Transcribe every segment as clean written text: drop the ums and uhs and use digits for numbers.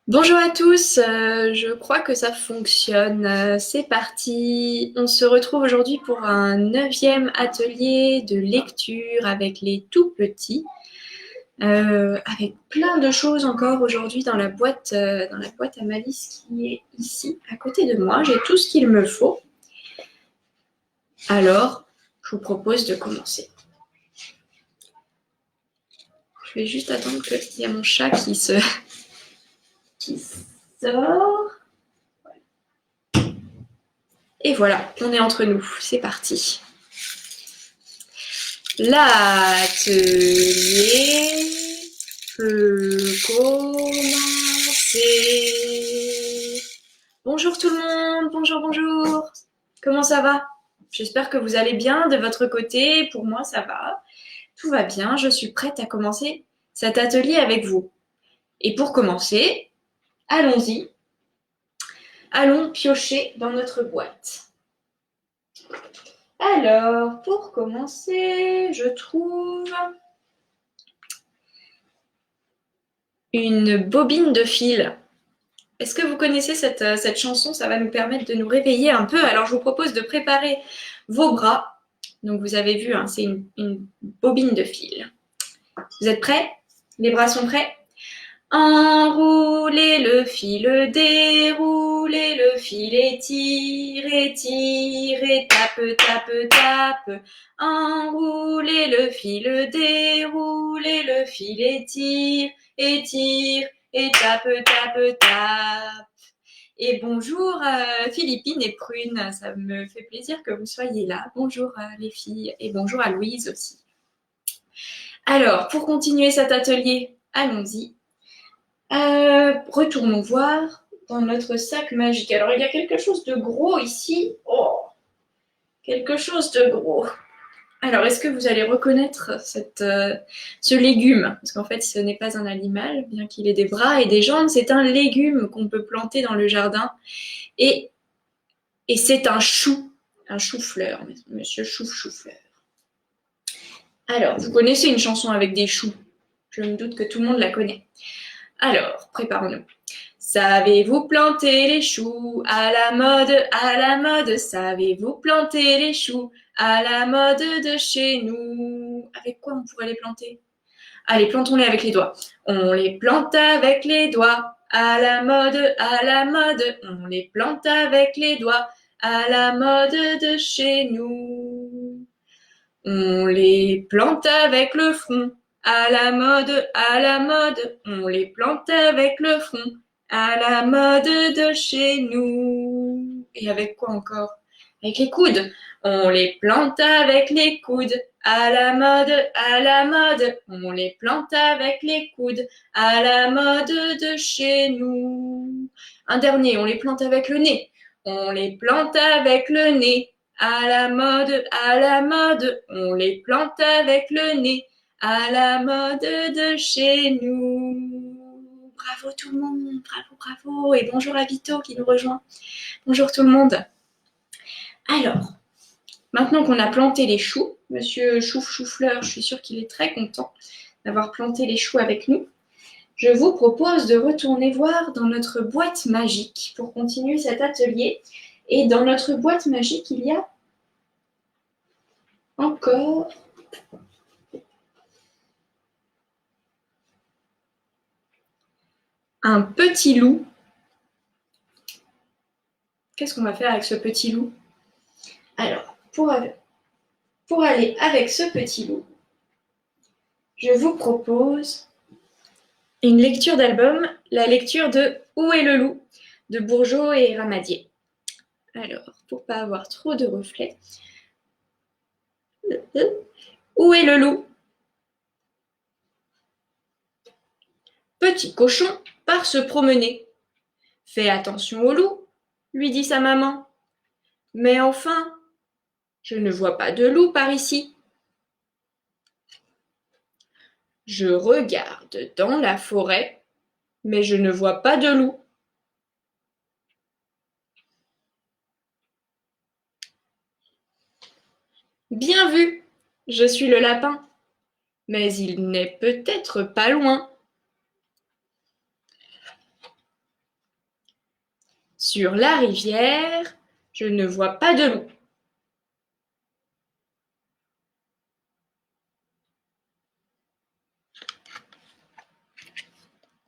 Bonjour à tous, je crois que ça fonctionne. C'est parti. On se retrouve aujourd'hui pour un 9e atelier de lecture avec les tout petits, avec plein de choses encore aujourd'hui dans la boîte à malice qui est ici à côté de moi. J'ai tout ce qu'il me faut. Alors, je vous propose de commencer. Je vais juste attendre qu'il y a mon chat qui sort. Et voilà, on est entre nous. C'est parti. L'atelier peut commencer. Bonjour tout le monde, bonjour. Comment ça va? J'espère que vous allez bien de votre côté. Pour moi, ça va. Tout va bien. Je suis prête à commencer cet atelier avec vous. Et pour commencer, allons-y. Allons piocher dans notre boîte. Alors, pour commencer, je trouve une bobine de fil. Est-ce que vous connaissez cette chanson? Ça va nous permettre de nous réveiller un peu. Alors, je vous propose de préparer vos bras. Donc, vous avez vu, hein, c'est une bobine de fil. Vous êtes prêts? Les bras sont prêts? Enroulez le fil, déroulez le fil, étirez, tirez, tape. Enroulez le fil, déroulez le fil, étire, et tape. Et bonjour Philippine et Prune, ça me fait plaisir que vous soyez là. Bonjour les filles et bonjour à Louise aussi. Alors, pour continuer cet atelier, allons-y. Retournons voir dans notre sac magique. Alors, il y a quelque chose de gros ici. Oh, quelque chose de gros. Alors, est-ce que vous allez reconnaître ce légume? Parce qu'en fait, ce n'est pas un animal, bien qu'il ait des bras et des jambes. C'est un légume qu'on peut planter dans le jardin. Et c'est un chou-fleur, monsieur chou-fleur. Alors, vous connaissez une chanson avec des choux. Je me doute que tout le monde la connaît. Alors, préparons-nous. Savez-vous planter les choux à la mode? Savez-vous planter les choux à la mode de chez nous? Avec quoi on pourrait les planter? Allez, plantons-les avec les doigts. On les plante avec les doigts à la mode. On les plante avec les doigts à la mode de chez nous. On les plante avec le front à la mode. On les plante avec le front à la mode de chez nous. Et avec quoi encore? Avec les coudes. On les plante avec les coudes à la mode. On les plante avec les coudes à la mode de chez nous. Un dernier, on les plante avec le nez. On les plante avec le nez à la mode. On les plante avec le nez à la mode de chez nous. Bravo tout le monde, bravo. Et bonjour à Vito qui nous rejoint. Bonjour tout le monde. Alors, maintenant qu'on a planté les choux, monsieur Choufleur, je suis sûre qu'il est très content d'avoir planté les choux avec nous. Je vous propose de retourner voir dans notre boîte magique pour continuer cet atelier. Et dans notre boîte magique, il y a encore un petit loup. Qu'est-ce qu'on va faire avec ce petit loup? Alors, pour aller avec ce petit loup, je vous propose une lecture d'album, la lecture de Où est le loup de Bourgeot et Ramadier. Alors, pour pas avoir trop de reflets, où est le loup? Petit cochon part se promener. Fais attention au loup, lui dit sa maman. Mais enfin, je ne vois pas de loup par ici. Je regarde dans la forêt, mais je ne vois pas de loup. Bien vu, je suis le lapin, mais il n'est peut-être pas loin. Sur la rivière, je ne vois pas de loup.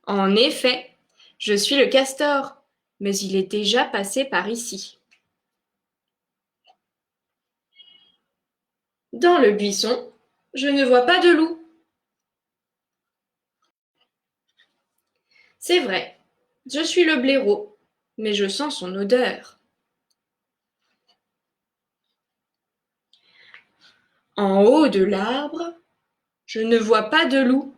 En effet, je suis le castor, mais il est déjà passé par ici. Dans le buisson, je ne vois pas de loup. C'est vrai, je suis le blaireau, mais je sens son odeur. En haut de l'arbre, je ne vois pas de loup.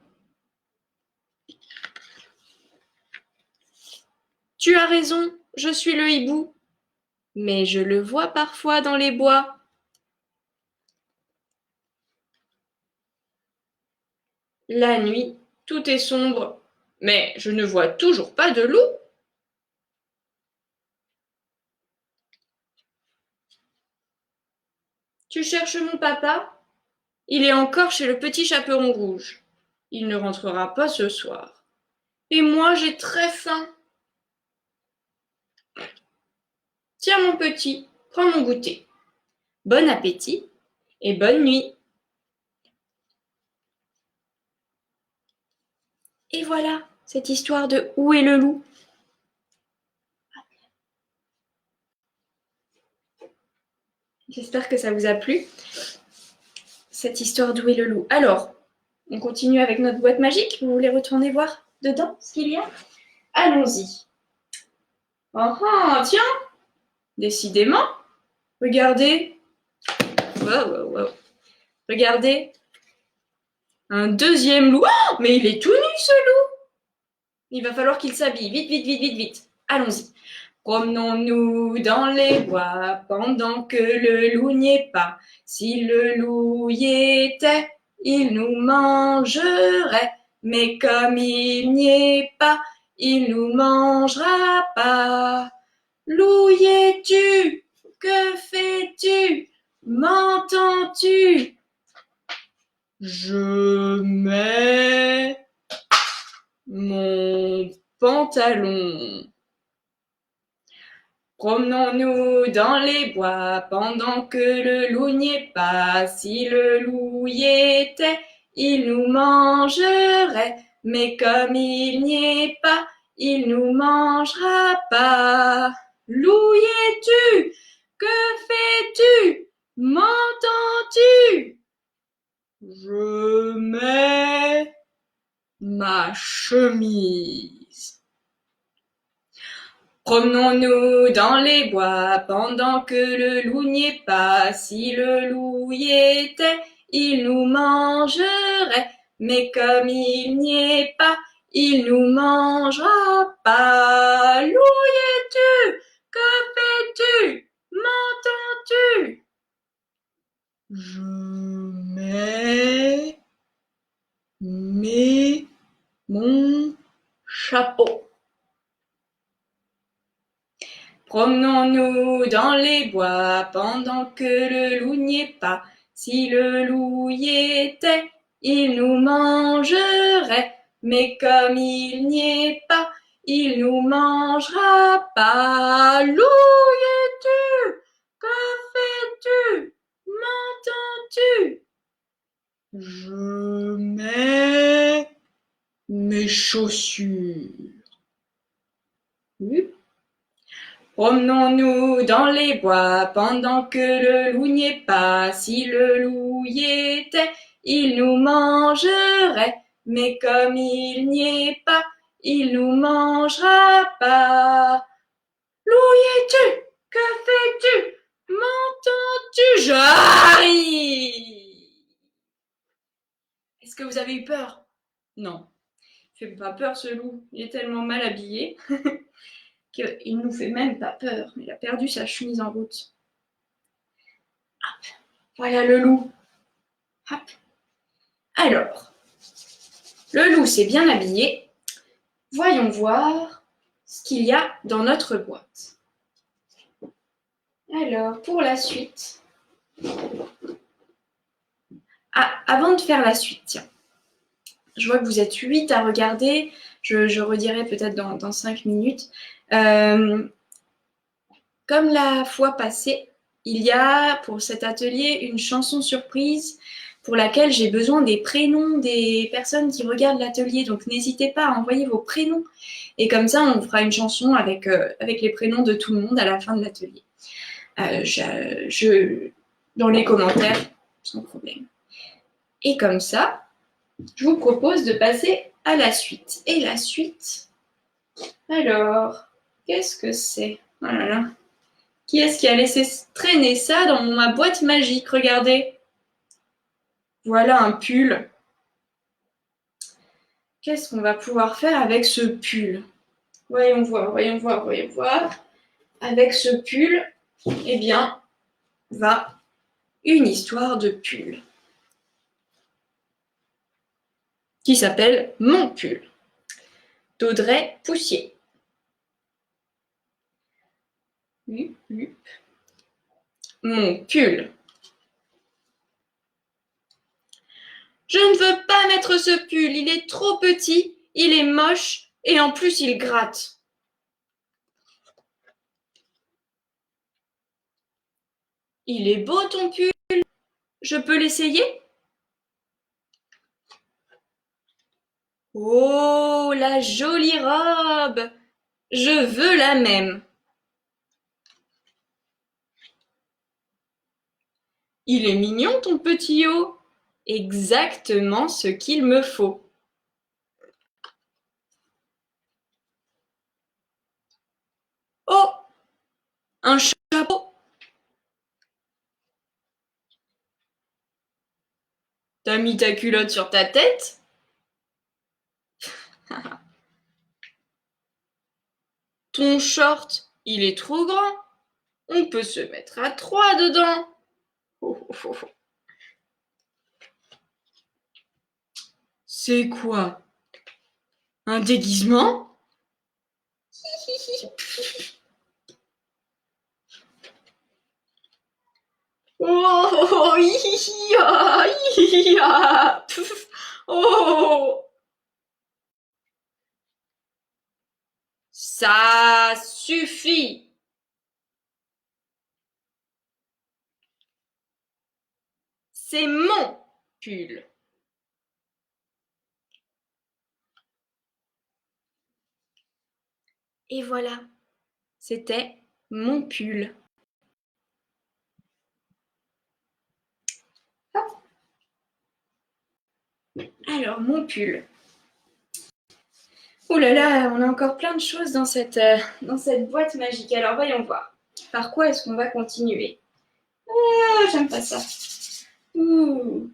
Tu as raison, je suis le hibou, mais je le vois parfois dans les bois. La nuit, tout est sombre, mais je ne vois toujours pas de loup. Tu cherches mon papa? Il est encore chez le petit chaperon rouge. Il ne rentrera pas ce soir. Et moi, j'ai très faim. Tiens, mon petit, prends mon goûter. Bon appétit et bonne nuit. Et voilà, cette histoire de Où est le loup? J'espère que ça vous a plu, cette histoire d'Où est le loup. Alors, on continue avec notre boîte magique. Vous voulez retourner voir dedans ce qu'il y a? Allons-y. Ah ah, tiens, décidément. Regardez. Wow, wow, wow. Regardez. Un deuxième loup. Oh, mais il est tout nu, ce loup. Il va falloir qu'il s'habille. Vite, vite, vite, vite, vite. Allons-y. Promenons-nous dans les bois pendant que le loup n'y est pas. Si le loup y était, il nous mangerait. Mais comme il n'y est pas, il nous mangera pas. Loup y es-tu? Que fais-tu? M'entends-tu? Je mets mon pantalon. Promenons-nous dans les bois pendant que le loup n'y est pas. Si le loup y était, il nous mangerait. Mais comme il n'y est pas, il nous mangera pas. Loup y es-tu? Que fais-tu? M'entends-tu? Je mets ma chemise. Promenons-nous dans les bois pendant que le loup n'y est pas. Si le loup y était, il nous mangerait. Mais comme il n'y est pas, il nous mangera pas. Loup y es-tu? Que fais-tu? M'entends-tu? Je mets mon chapeau. Promenons-nous dans les bois pendant que le loup n'y est pas. Si le loup y était, il nous mangerait. Mais comme il n'y est pas, il nous mangera pas. Loup y es-tu? Que fais-tu? M'entends-tu? Je mets mes chaussures. Oui. Promenons-nous dans les bois pendant que le loup n'y est pas. Si le loup y était, il nous mangerait. Mais comme il n'y est pas, il nous mangera pas. Loup y es-tu? Que fais-tu? M'entends-tu? J'arrive! Est-ce que vous avez eu peur? Non. Il fait pas peur, ce loup. Il est tellement mal habillé. qu'il nous fait même pas peur. Il a perdu sa chemise en route. Hop, voilà le loup. Hop. Alors, le loup s'est bien habillé. Voyons voir ce qu'il y a dans notre boîte. Alors, pour la suite... Ah, avant de faire la suite, tiens. Je vois que vous êtes 8 à regarder. Je redirai peut-être dans 5 minutes. comme la fois passée, il y a pour cet atelier une chanson surprise pour laquelle j'ai besoin des prénoms des personnes qui regardent l'atelier. Donc n'hésitez pas à envoyer vos prénoms. Et comme ça, on fera une chanson avec les prénoms de tout le monde à la fin de l'atelier. Dans les commentaires, sans problème. Et comme ça, je vous propose de passer à la suite. Et la suite, alors, qu'est-ce que c'est? Oh là là. Qui est-ce qui a laissé traîner ça dans ma boîte magique? Regardez. Voilà un pull. Qu'est-ce qu'on va pouvoir faire avec ce pull? Voyons voir, voyons voir, voyons voir. Avec ce pull, eh bien, va une histoire de pull qui s'appelle Mon pull d'Audrey Poussier. Mon pull. Je ne veux pas mettre ce pull, il est trop petit, il est moche et en plus il gratte. Il est beau ton pull, je peux l'essayer? Oh, la jolie robe! Je veux la même. Il est mignon ton petit haut. Exactement ce qu'il me faut. Oh, un chapeau. T'as mis ta culotte sur ta tête? Ton short, il est trop grand. On peut se mettre à 3 dedans. Oh, oh, oh. C'est quoi? Un déguisement? Oh, oh. Ça suffit. C'est mon pull. Et voilà, c'était mon pull. Alors, mon pull. Oh là là, on a encore plein de choses dans cette boîte magique. Alors, voyons voir. Par quoi est-ce qu'on va continuer? Ah, j'aime pas ça. Ouh.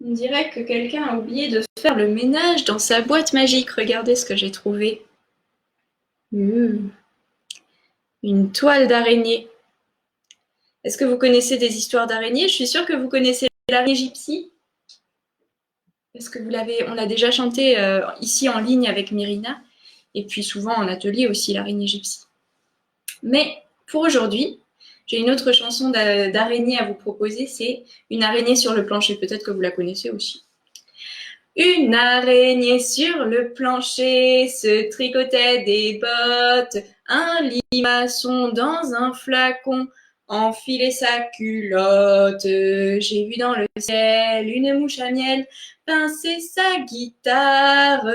On dirait que quelqu'un a oublié de faire le ménage dans sa boîte magique. Regardez ce que j'ai trouvé. Une toile d'araignée. Est-ce que vous connaissez des histoires d'araignées? Je suis sûre que vous connaissez l'araignée gypsy. Parce que on l'a déjà chanté ici en ligne avec Myrina. Et puis souvent en atelier aussi, l'araignée gypsy. Mais pour aujourd'hui, j'ai une autre chanson d'araignée à vous proposer. C'est Une araignée sur le plancher. Peut-être que vous la connaissez aussi. Une araignée sur le plancher se tricotait des bottes, un limaçon dans un flacon enfilait sa culotte. J'ai vu dans le ciel une mouche à miel pincer sa guitare,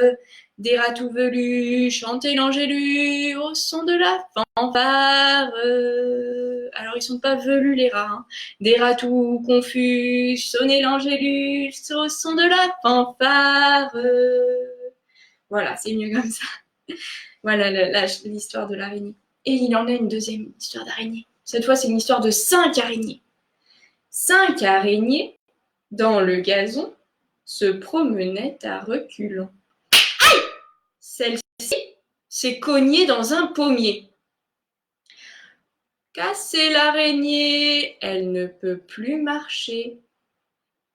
des rats tout velus chanter l'angélus au son de la fanfare. Alors ils sont pas velus les rats, hein. Des rats tout confus sonner l'angélus au son de la fanfare. Voilà, c'est mieux comme ça. Voilà l'histoire de l'araignée. Et il en a une deuxième histoire d'araignée. Cette fois, c'est une histoire de 5 araignées. 5 araignées, dans le gazon, se promenaient à reculons. Aïe! Celle-ci s'est cognée dans un pommier. Cassez l'araignée, elle ne peut plus marcher.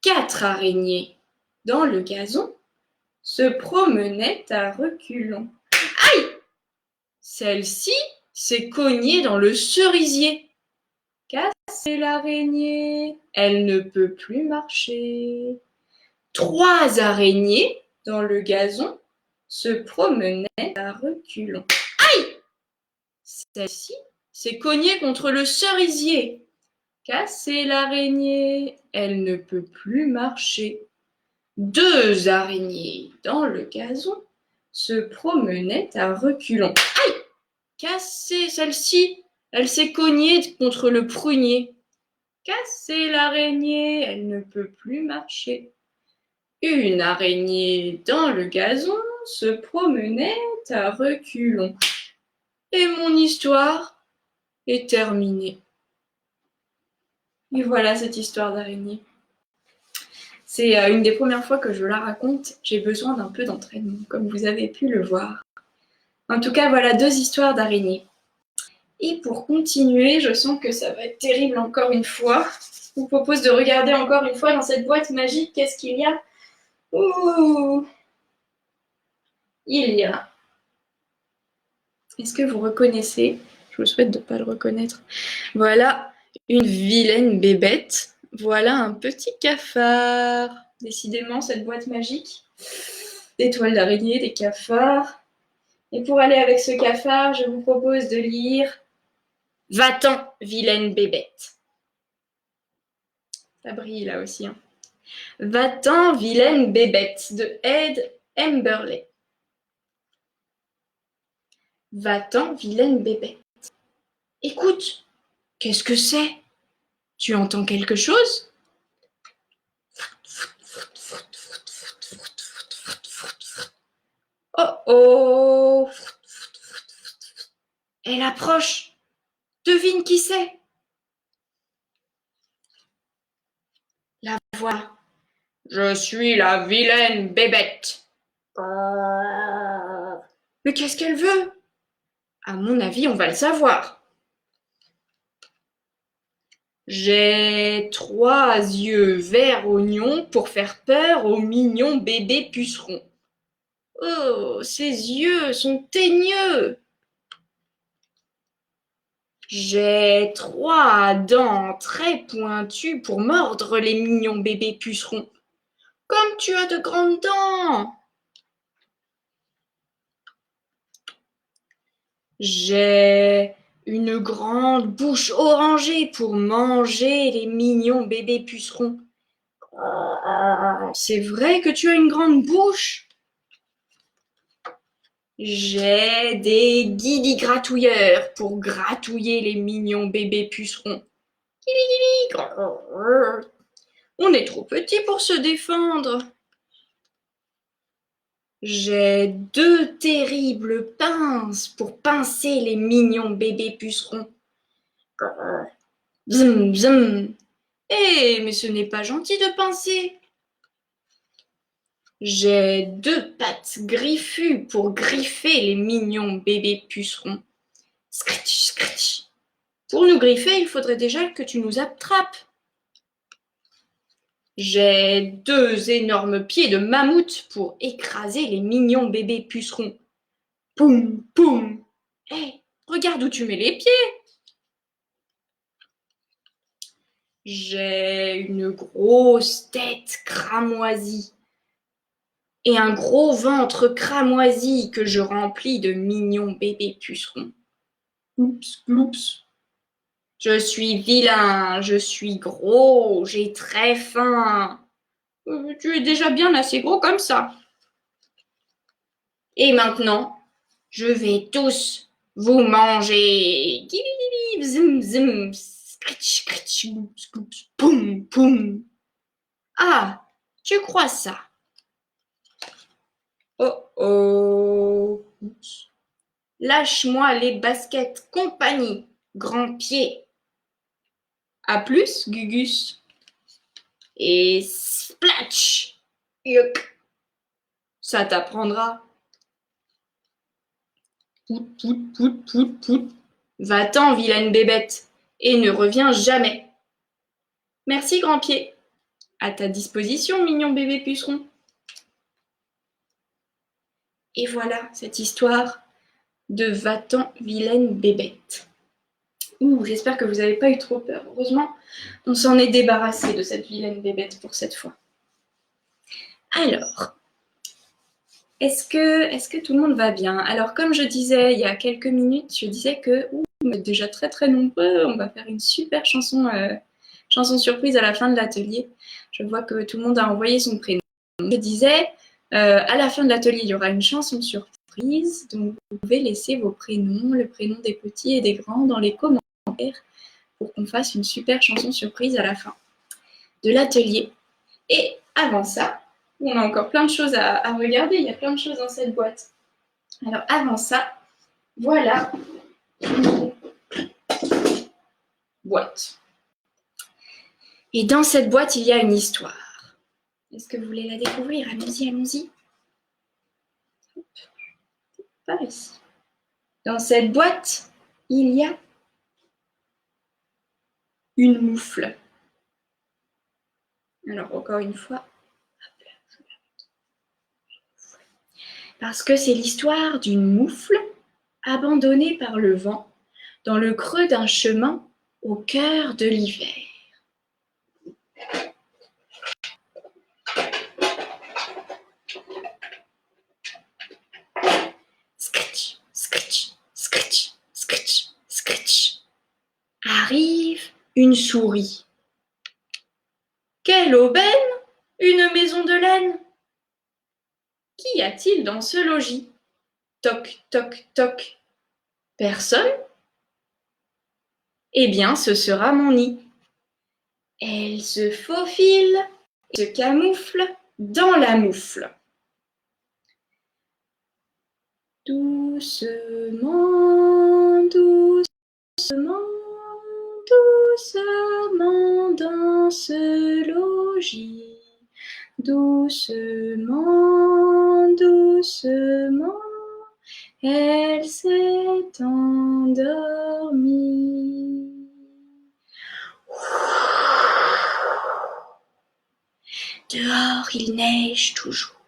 4 araignées, dans le gazon, se promenaient à reculons. Aïe! Celle-ci s'est cognée dans le cerisier. Cassez l'araignée, elle ne peut plus marcher. 3 araignées, dans le gazon, se promenaient à reculons. Aïe! Celle-ci s'est cognée contre le cerisier. Cassée l'araignée, elle ne peut plus marcher. 2 araignées dans le gazon se promenaient à reculons. Aïe! Cassée celle-ci, elle s'est cognée contre le prunier. Cassée l'araignée, elle ne peut plus marcher. Une araignée dans le gazon se promenait à reculons. Et mon histoire est terminée. Et voilà cette histoire d'araignée. C'est une des premières fois que je la raconte. J'ai besoin d'un peu d'entraînement, comme vous avez pu le voir. En tout cas, voilà 2 histoires d'araignées. Et pour continuer, je sens que ça va être terrible encore une fois. Je vous propose de regarder encore une fois dans cette boîte magique. Qu'est-ce qu'il y a? Ouh! Il y a... Est-ce que vous reconnaissez? Je vous souhaite de ne pas le reconnaître. Voilà une vilaine bébête. Voilà un petit cafard. Décidément, cette boîte magique. Des toiles d'araignée, des cafards. Et pour aller avec ce cafard, je vous propose de lire Va-t'en, vilaine bébête. Ça brille là aussi. Hein. Va-t'en, vilaine bébête de Ed Emberley. Va-t'en, vilaine bébête. Écoute, qu'est-ce que c'est? Tu entends quelque chose? Oh oh! Elle approche. Devine qui c'est? La voilà. Je suis la vilaine bébête. Mais qu'est-ce qu'elle veut? À mon avis, on va le savoir. J'ai 3 yeux verts oignons pour faire peur au mignon bébé puceron. Oh, ses yeux sont teigneux. J'ai 3 dents très pointues pour mordre les mignons bébés pucerons. Comme tu as de grandes dents. J'ai une grande bouche orangée pour manger les mignons bébés pucerons. C'est vrai que tu as une grande bouche? J'ai des guilis-gratouilleurs pour gratouiller les mignons bébés pucerons. On est trop petit pour se défendre. J'ai 2 terribles pinces pour pincer les mignons bébés pucerons. Bzum, bzum. Eh, mais ce n'est pas gentil de pincer. J'ai 2 pattes griffues pour griffer les mignons bébés pucerons. Scritch, scritch. Pour nous griffer, il faudrait déjà que tu nous attrapes. J'ai 2 énormes pieds de mammouth pour écraser les mignons bébés pucerons. Poum, poum. Hé, regarde où tu mets les pieds. J'ai une grosse tête cramoisie et un gros ventre cramoisi que je remplis de mignons bébés pucerons. Oups, oups. Je suis vilain, je suis gros, j'ai très faim. Tu es déjà bien assez gros comme ça. Et maintenant, je vais tous vous manger. Zim, zim, scritch, scritch, poum, poum. Ah, tu crois ça? Oh oh. Lâche-moi les baskets, compagnie, grand pied. À plus, Gugus. Et splatch. Yuck. Ça t'apprendra. Pout, pout, pout, pout, pout. Va-t'en, vilaine bébête, et ne reviens jamais. Merci, grand pied. À ta disposition, mignon bébé puceron. Et voilà cette histoire de Va-t'en, vilaine bébête. Ouh, j'espère que vous n'avez pas eu trop peur. Heureusement, on s'en est débarrassé de cette vilaine bébête pour cette fois. Alors, Est-ce que tout le monde va bien? Alors, comme je disais il y a quelques minutes, je disais que on est déjà très très nombreux. On va faire une super chanson surprise à la fin de l'atelier. Je vois que tout le monde a envoyé son prénom. Je disais, à la fin de l'atelier, il y aura une chanson surprise. Donc, vous pouvez laisser vos prénoms, le prénom des petits et des grands dans les commentaires pour qu'on fasse une super chanson surprise à la fin de l'atelier. Et avant ça, on a encore plein de choses à regarder. Il y a plein de choses dans cette boîte. Alors avant ça, voilà une boîte. Et dans cette boîte, il y a une histoire. Est-ce que vous voulez la découvrir? Allons-y, allons-y. Par ici. Dans cette boîte, il y a une moufle. Alors encore une fois, parce que c'est l'histoire d'une moufle abandonnée par le vent dans le creux d'un chemin au cœur de l'hiver. Scratch, scratch, scratch, scratch, scratch. Arrive une souris. Quelle aubaine! Une maison de laine! Qu'y a-t-il dans ce logis? Toc, toc, toc. Personne? Eh bien, ce sera mon nid. Elle se faufile et se camoufle dans la moufle. Doucement, doucement, doucement dans ce logis. Doucement, doucement, elle s'est endormie. Dehors, il neige toujours.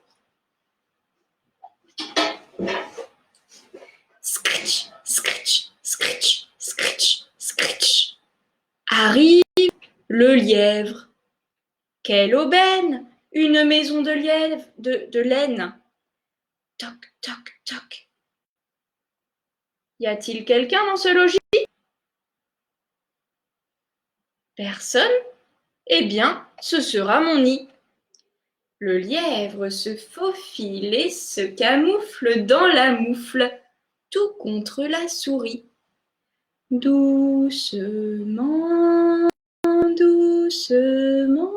Scratch, scratch, scratch, scratch, scratch. Arrive le lièvre. Quelle aubaine! Une maison de lièvre, de laine. Toc, toc, toc. Y a-t-il quelqu'un dans ce logis? Personne? Eh bien, ce sera mon nid. Le lièvre se faufile et se camoufle dans la moufle, tout contre la souris. Doucement, doucement,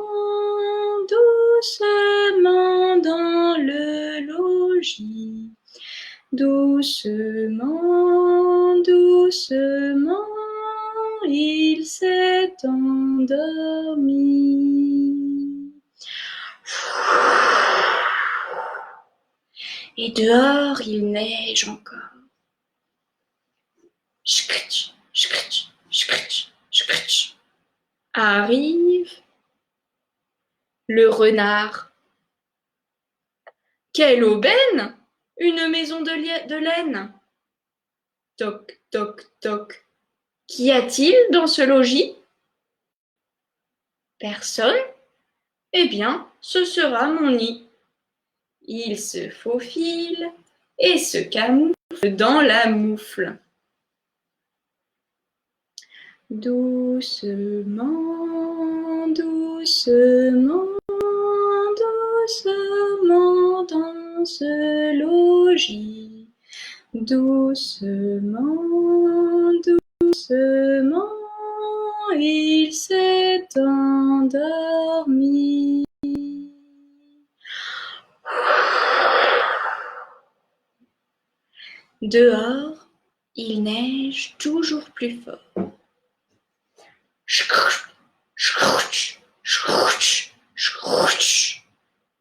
doucement dans le logis. Doucement, doucement, il s'est endormi. Et dehors, il neige encore. Scratch, scratch, scratch, scratch. Arrive le renard. Quelle aubaine! Une maison de laine. Toc, toc, toc. Qu'y a-t-il dans ce logis? Personne? Eh bien, ce sera mon nid. Il se faufile et se camoufle dans la moufle. Doucement, doucement, doucement dans ce logis. Doucement, doucement, il s'est endormi. Dehors, il neige toujours plus fort.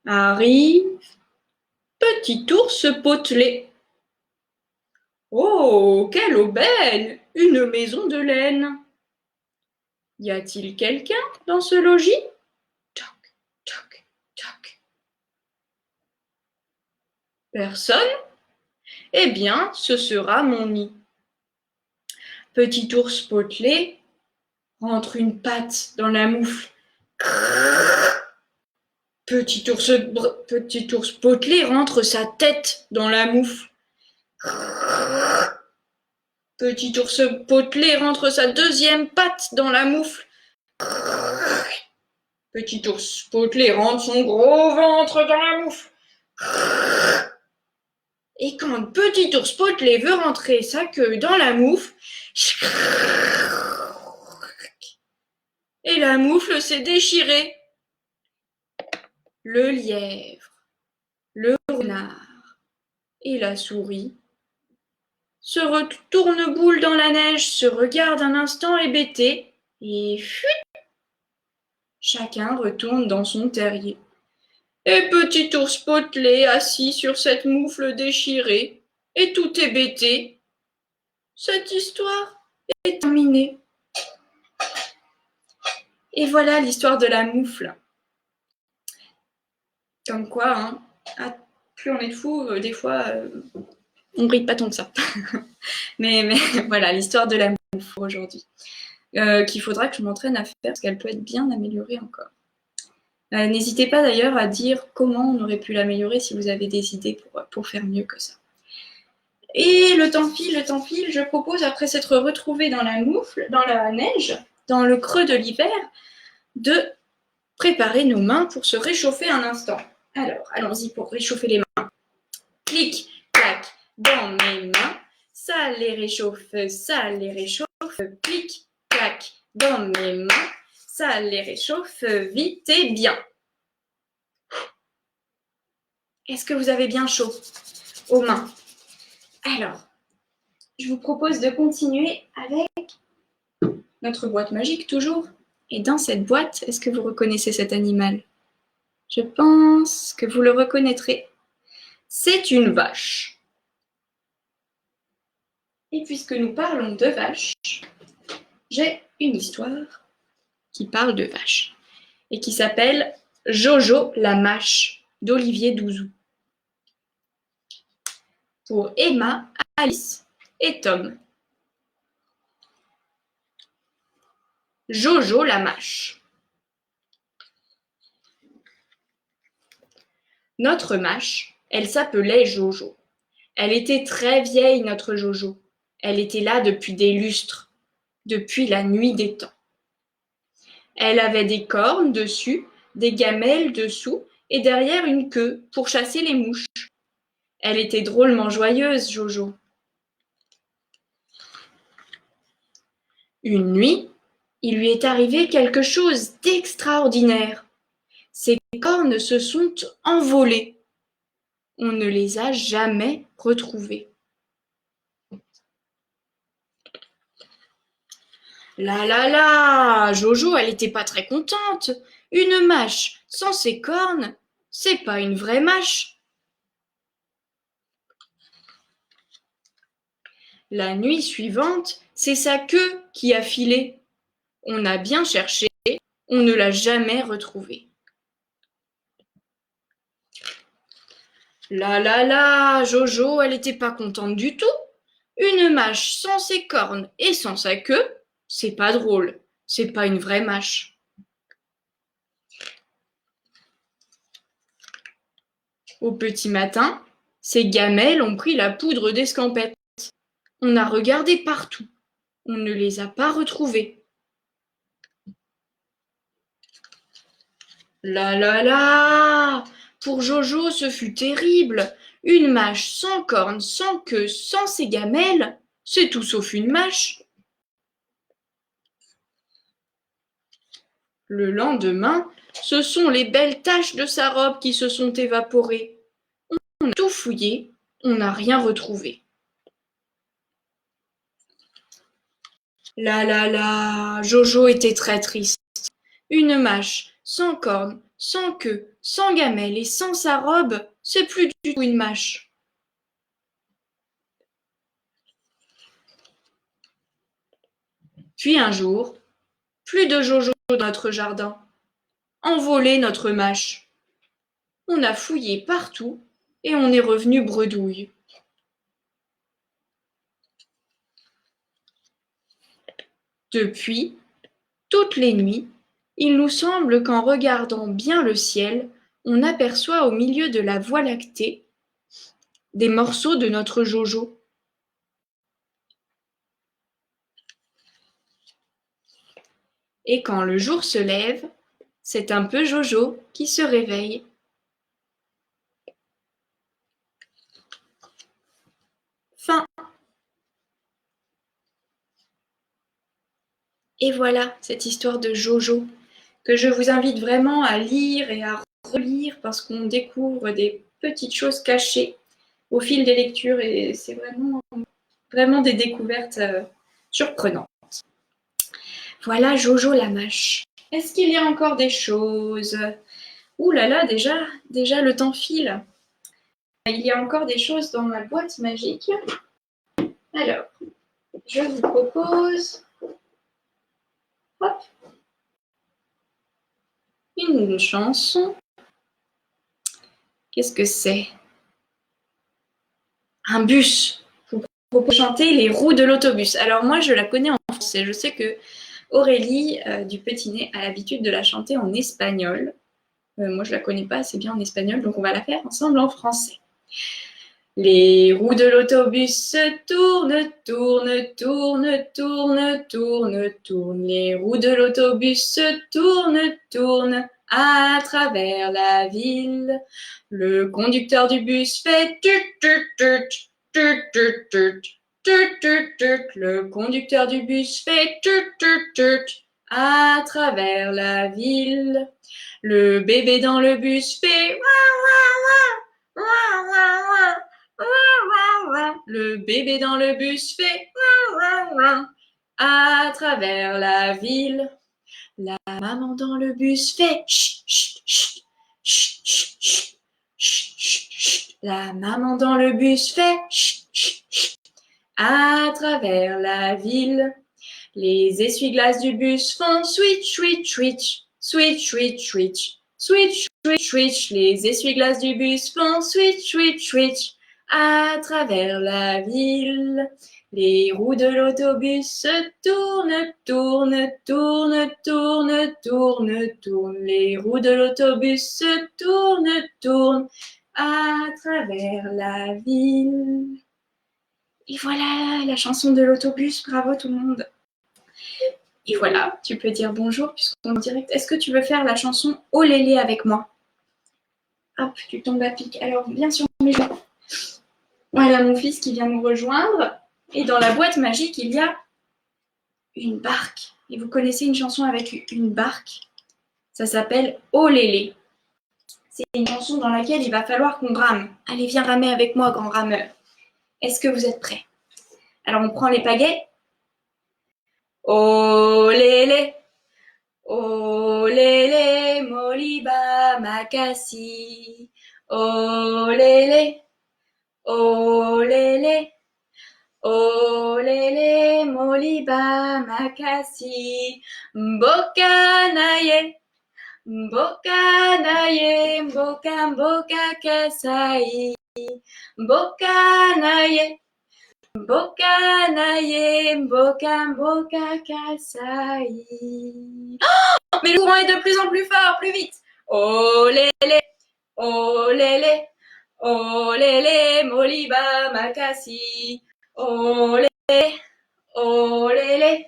Arrive petit ours potelé. Oh, quelle aubaine! Une maison de laine. Y a-t-il quelqu'un dans ce logis? Toc, toc, toc. Personne? Eh bien, ce sera mon nid. Petit ours potelé rentre une patte dans la moufle. Petit ours potelé rentre sa tête dans la moufle. Petit ours potelé rentre sa deuxième patte dans la moufle. Petit ours potelé rentre son gros ventre dans la moufle. Et quand petit ours potelé veut rentrer sa queue dans la moufle, et la moufle s'est déchirée. Le lièvre, le renard et la souris se retournent boule dans la neige, se regardent un instant hébétés et fuit, chacun retourne dans son terrier. Et petit ours potelé, assis sur cette moufle déchirée, et tout hébété, cette histoire est terminée. Et voilà l'histoire de la moufle. Comme quoi, hein, plus on est fou, des fois, on brille pas tant que ça. mais voilà, l'histoire de la moufle aujourd'hui. Qu'il faudra que je m'entraîne à faire, parce qu'elle peut être bien améliorée encore. N'hésitez pas d'ailleurs à dire comment on aurait pu l'améliorer si vous avez des idées pour faire mieux que ça. Et le temps file, je propose, après s'être retrouvé dans la moufle, dans la neige, dans le creux de l'hiver, de préparer nos mains pour se réchauffer un instant. Alors, allons-y pour réchauffer les mains. Clic, clac, dans mes mains, ça les réchauffe, clic, clac, dans mes mains, ça les réchauffe vite et bien. Est-ce que vous avez bien chaud aux mains? Alors, je vous propose de continuer avec notre boîte magique toujours. Et dans cette boîte, est-ce que vous reconnaissez cet animal? Je pense que vous le reconnaîtrez. C'est une vache. Et puisque nous parlons de vaches, j'ai une histoire qui parle de vaches et qui s'appelle Jojo la mâche d'Olivier Douzou. Pour Emma, Alice et Tom. Jojo la mâche. Notre mâche, elle s'appelait Jojo. Elle était très vieille, notre Jojo. Elle était là depuis des lustres, depuis la nuit des temps. Elle avait des cornes dessus, des gamelles dessous et derrière une queue pour chasser les mouches. Elle était drôlement joyeuse, Jojo. Une nuit, il lui est arrivé quelque chose d'extraordinaire. Ses cornes se sont envolées. On ne les a jamais retrouvées. Là, Jojo, elle était pas très contente. Une mâche sans ses cornes, c'est pas une vraie mâche. La nuit suivante, c'est sa queue qui a filé. On a bien cherché, on ne l'a jamais retrouvée. Là, Jojo, elle était pas contente du tout. Une mâche sans ses cornes et sans sa queue, c'est pas drôle, c'est pas une vraie mâche. Au petit matin, ses gamelles ont pris la poudre d'escampette. On a regardé partout, on ne les a pas retrouvées. Là, pour Jojo, ce fut terrible. Une mâche sans cornes, sans queue, sans ses gamelles, c'est tout sauf une mâche. Le lendemain, ce sont les belles taches de sa robe qui se sont évaporées. On a tout fouillé, on n'a rien retrouvé. Là, Jojo était très triste. Une mâche sans cornes, sans queue, sans gamelle et sans sa robe, c'est plus du tout une mâche. Puis un jour, plus de Jojo dans notre jardin. Envolé notre mâche. On a fouillé partout et on est revenu bredouille. Depuis, toutes les nuits, il nous semble qu'en regardant bien le ciel, on aperçoit au milieu de la Voie lactée des morceaux de notre Jojo. Et quand le jour se lève, c'est un peu Jojo qui se réveille. Fin. Et voilà cette histoire de Jojo que je vous invite vraiment à lire et à relire parce qu'on découvre des petites choses cachées au fil des lectures et c'est vraiment des découvertes surprenantes. Voilà Jojo la mâche. Est-ce qu'il y a encore des choses? Ouh là là, déjà le temps file. Il y a encore des choses dans ma boîte magique. Alors, je vous propose hop, une chanson. Qu'est-ce que c'est? Un bus. Je vous propose de chanter Les roues de l'autobus. Alors moi, je la connais en français. Je sais que Aurélie du Petit Nez a l'habitude de la chanter en espagnol. Moi, je la connais pas assez bien en espagnol, donc on va la faire ensemble en français. Les roues de l'autobus tournent, tournent, tournent, tournent, tournent, tournent. Les roues de l'autobus tournent, tournent à travers la ville. Le conducteur du bus fait tut, tut, tut, tut, tut, tut, tut, tut, tut. Le conducteur du bus fait tut, tut, tut à travers la ville. Le bébé dans le bus fait wah, wah, wah, wah, wah, wah. Le bébé dans le bus fait à travers la ville. La maman dans le bus fait chut, chut, chut, chut, chut, chut, chut, chut. La maman dans le bus fait chut, chut, chut, à travers la ville. Les essuie-glaces du bus font switch, switch, switch, switch, switch, switch, switch, switch, switch. Les essuie-glaces du bus font switch, switch, switch à travers la ville. Les roues de l'autobus tournent, tournent, tournent, tournent, tournent, tournent. Les roues de l'autobus tournent, tournent à travers la ville. Et voilà la chanson de l'autobus. Bravo tout le monde. Et voilà, tu peux dire bonjour puisqu'on est en direct. Est-ce que tu veux faire la chanson Oh Lélé avec moi? Hop, tu tombes à pic. Alors, bien sûr, mes gens. Voilà mon fils qui vient nous rejoindre. Et dans la boîte magique, il y a une barque. Et vous connaissez une chanson avec une barque? Ça s'appelle Oh Lélé. C'est une chanson dans laquelle il va falloir qu'on rame. Allez, viens ramer avec moi, grand rameur. Est-ce que vous êtes prêts? Alors, on prend les pagaies. Oh Lélé. Oh lélé, moliba, makasi. Oh lélé, oh lélé. Oh lélé, moliba, makasi. Mbokanaye, mbokanaye, mboka, mboka, kasai. Mbokanaye, mbokanaye, mboka, mboka, kasai. Mais le courant est de plus en plus fort, plus vite. Oh lélé, oh lélé, oh lélé, moliba, makasi. Oh lélé, oh lélé,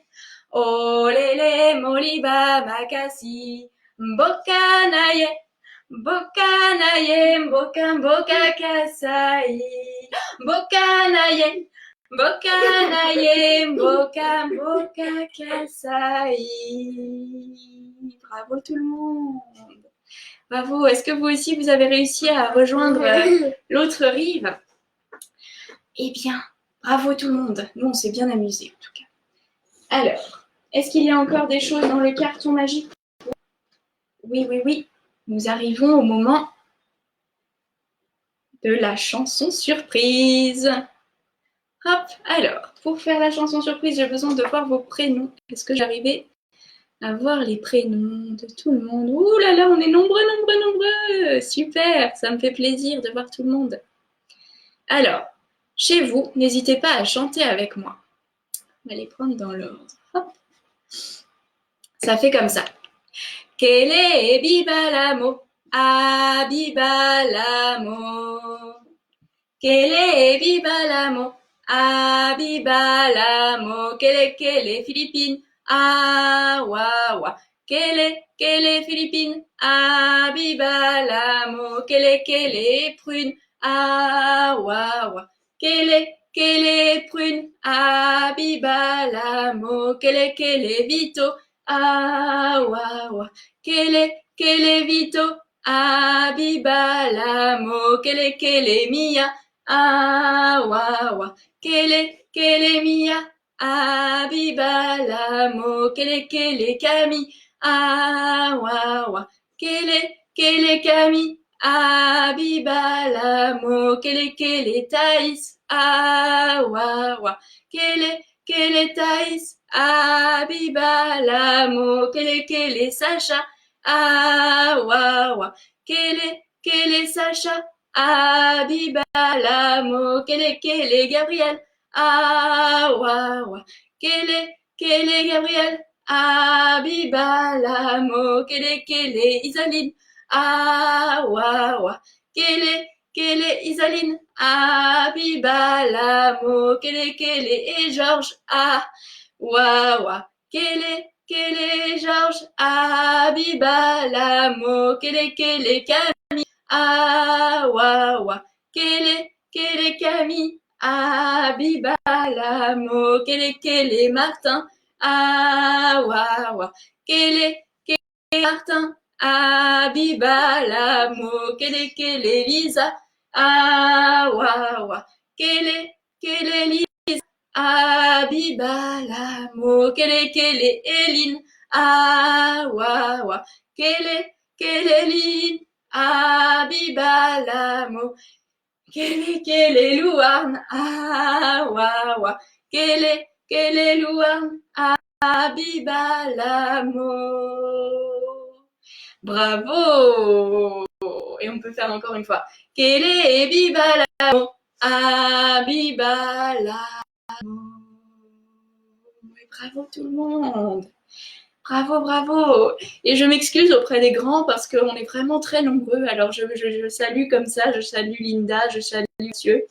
oh lélé, moliba, makasi. Mbokanaye, mbokanaye, mboka, mboka, kasai. Mbokanaye, mbokanaye, mboka, mboka, kasai. Bravo tout le monde. Bravo. Est-ce que vous aussi, vous avez réussi à rejoindre l'autre rive? Eh bien, bravo tout le monde. Nous, on s'est bien amusés en tout cas. Alors, est-ce qu'il y a encore des choses dans le carton magique? Oui, oui, oui. Nous arrivons au moment de la chanson surprise. Hop, alors, pour faire la chanson surprise, j'ai besoin de voir vos prénoms. Est-ce que j'arrivais à voir les prénoms de tout le monde? Ouh là là, on est nombreux, nombreux, nombreux. Super, ça me fait plaisir de voir tout le monde. Alors, chez vous, n'hésitez pas à chanter avec moi. On va les prendre dans l'ordre. Hop. Ça fait comme ça. Kele bibalamo, Abibalamo. Kele, bibalamo. Abibalamo. Kele, Philippines. Awawa. Kele, Philippines. Abibalamo. Kele, prune. Awawa. Kele, prune. Abibalamo. Kele, vito. Awawa. Kele, vito. Abibalamo. Kele, mia. Awawa. Kele, mia. Abibalamo. Kele, kami. Awawa. Kele, kami. Abibalamo. Kele, Thaïs. Awawa. Kele, Thaïs. Abibalamo. Kele, Sacha. Awawa. Kele, Sacha. Abibalamo. Kele, Gabriel. Awawa. Kele, Gabriel. Abibalamo. Kele, Isaline. Awawa. Kele, Isaline. Abibalamo. Kele, et Georges. Awawa. Kele, Georges. Abibalamo. Kele, Camille. Awawa. Kele, Camille. Abibalamo. Kele, Martin. Awawa. Kele, Martin. Abibalamo. Kele, Lisa. Awawa. Kele, Lisa. Abibalamo. Kele, Eline. Awawa. Kele, Eline. Abibalamo. Kele, Louarn. Awawa. Kele, Louarn. Abibalamo. Bravo! Et on peut faire encore une fois. Kele, bibalamo. Abibalamo. Bravo tout le monde! Bravo, bravo! Et je m'excuse auprès des grands parce qu'on est vraiment très nombreux. Alors je salue comme ça, je salue Linda, je salue Mathieu,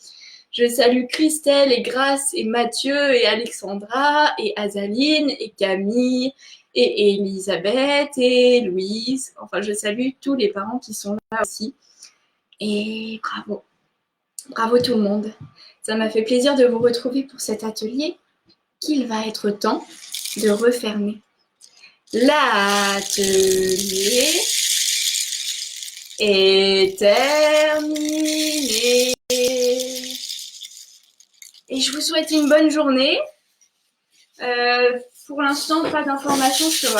je salue Christelle et Grace et Mathieu et Alexandra et Azaline et Camille et Elisabeth et Louise. Enfin, je salue tous les parents qui sont là aussi. Et bravo! Bravo tout le monde! Ça m'a fait plaisir de vous retrouver pour cet atelier qu'il va être temps de refermer. L'atelier est terminé. Et je vous souhaite une bonne journée. Pour l'instant, pas d'informations sur...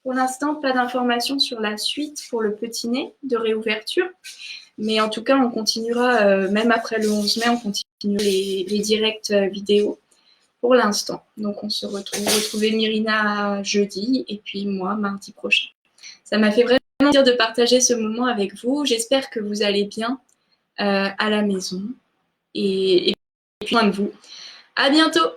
Pour l'instant, pas d'informations sur la suite pour le petit nez de réouverture. Mais en tout cas, on continuera, même après le 11 mai, on continue les directs vidéo pour l'instant. Donc, on se retrouve. Retrouvez Myrina jeudi et puis moi mardi prochain. Ça m'a fait vraiment plaisir de partager ce moment avec vous. J'espère que vous allez bien à la maison et puis loin de vous. À bientôt!